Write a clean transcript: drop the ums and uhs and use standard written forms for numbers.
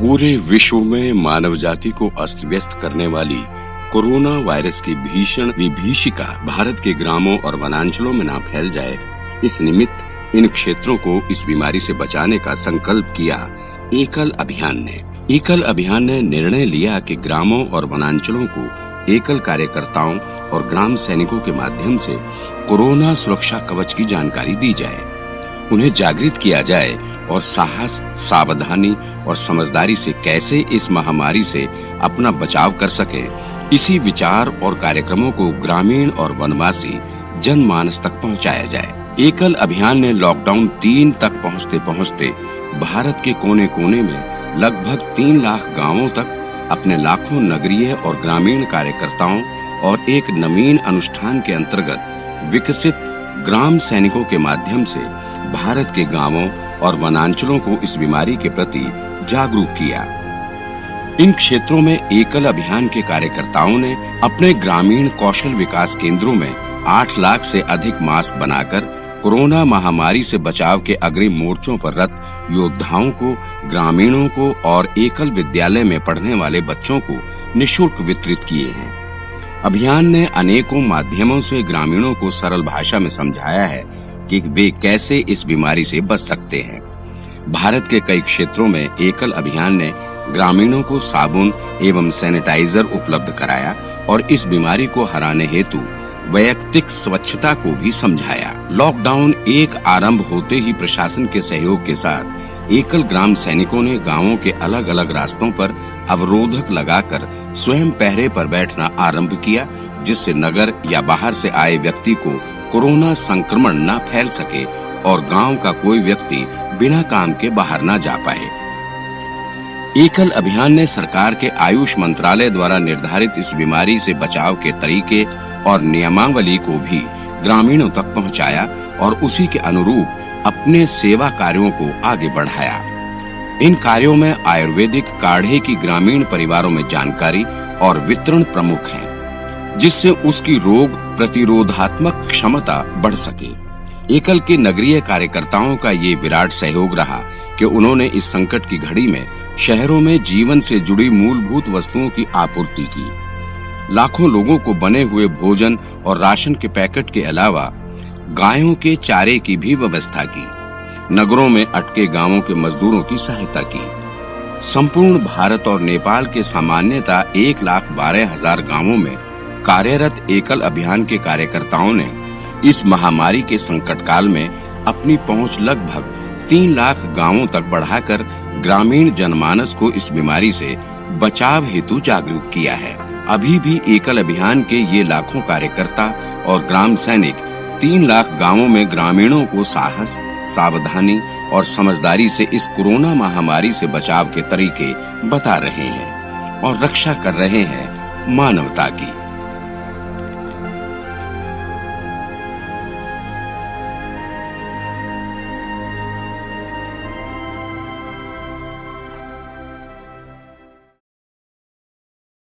पूरे विश्व में मानव जाति को अस्त व्यस्त करने वाली कोरोना वायरस की भीषण विभीषिका भारत के ग्रामों और वनांचलों में न फैल जाए, इस निमित्त इन क्षेत्रों को इस बीमारी से बचाने का संकल्प किया एकल अभियान ने। एकल अभियान ने निर्णय लिया कि ग्रामों और वनांचलों को एकल कार्यकर्ताओं और ग्राम सैनिकों के माध्यम से कोरोना सुरक्षा कवच की जानकारी दी जाए, उन्हें जागृत किया जाए और साहस, सावधानी और समझदारी से कैसे इस महामारी से अपना बचाव कर सके, इसी विचार और कार्यक्रमों को ग्रामीण और वनवासी जनमानस तक पहुंचाया जाए। एकल अभियान ने लॉकडाउन 3 तक पहुंचते पहुंचते भारत के कोने कोने में लगभग 3 लाख गांवों तक अपने लाखों नगरीय और ग्रामीण कार्यकर्ताओं और एक नवीन अनुष्ठान के अंतर्गत विकसित ग्राम सैनिकों के माध्यम से भारत के गांवों और वनांचलों को इस बीमारी के प्रति जागरूक किया। इन क्षेत्रों में एकल अभियान के कार्यकर्ताओं ने अपने ग्रामीण कौशल विकास केंद्रों में 8 लाख से अधिक मास्क बनाकर कोरोना महामारी से बचाव के अग्रिम मोर्चों पर रत योद्धाओं को, ग्रामीणों को और एकल विद्यालय में पढ़ने वाले बच्चों को निःशुल्क वितरित किए हैं। अभियान ने अनेकों माध्यमों से ग्रामीणों को सरल भाषा में समझाया है कि वे कैसे इस बीमारी से बच सकते हैं। भारत के कई क्षेत्रों में एकल अभियान ने ग्रामीणों को साबुन एवं सैनिटाइजर उपलब्ध कराया और इस बीमारी को हराने हेतु वैयक्तिक स्वच्छता को भी समझाया। लॉकडाउन एक आरंभ होते ही प्रशासन के सहयोग के साथ एकल ग्राम सैनिकों ने गांवों के अलग अलग रास्तों पर अवरोधक लगाकर स्वयं पहरे पर बैठना आरंभ किया, जिससे नगर या बाहर से आए व्यक्ति को कोरोना संक्रमण न फैल सके और गांव का कोई व्यक्ति बिना काम के बाहर न जा पाए। एकल अभियान ने सरकार के आयुष मंत्रालय द्वारा निर्धारित इस बीमारी से बचाव के तरीके और नियमावली को भी ग्रामीणों तक पहुंचाया और उसी के अनुरूप अपने सेवा कार्यों को आगे बढ़ाया। इन कार्यों में आयुर्वेदिक काढ़े की ग्रामीण परिवारों में जानकारी और वितरण प्रमुख हैं, जिससे उसकी रोग प्रतिरोधात्मक क्षमता बढ़ सके। एकल के नगरीय कार्यकर्ताओं का ये विराट सहयोग रहा कि उन्होंने इस संकट की घड़ी में शहरों में जीवन से जुड़ी मूलभूत वस्तुओं की आपूर्ति की। लाखों लोगों को बने हुए भोजन और राशन के पैकेट के अलावा गायों के चारे की भी व्यवस्था की। नगरों में अटके गांवों के मजदूरों की सहायता की। संपूर्ण भारत और नेपाल के सामान्यतः 1,12,000 गांवों में कार्यरत एकल अभियान के कार्यकर्ताओं ने इस महामारी के संकट काल में अपनी पहुंच लगभग 3 लाख गांवों तक बढ़ाकर ग्रामीण जनमानस को इस बीमारी से बचाव हेतु जागरूक किया है। अभी भी एकल अभियान के ये लाखों कार्यकर्ता और ग्राम सैनिक 3 लाख गांवों में ग्रामीणों को साहस, सावधानी और समझदारी से इस कोरोना महामारी से बचाव के तरीके बता रहे हैं और रक्षा कर रहे हैं मानवता की।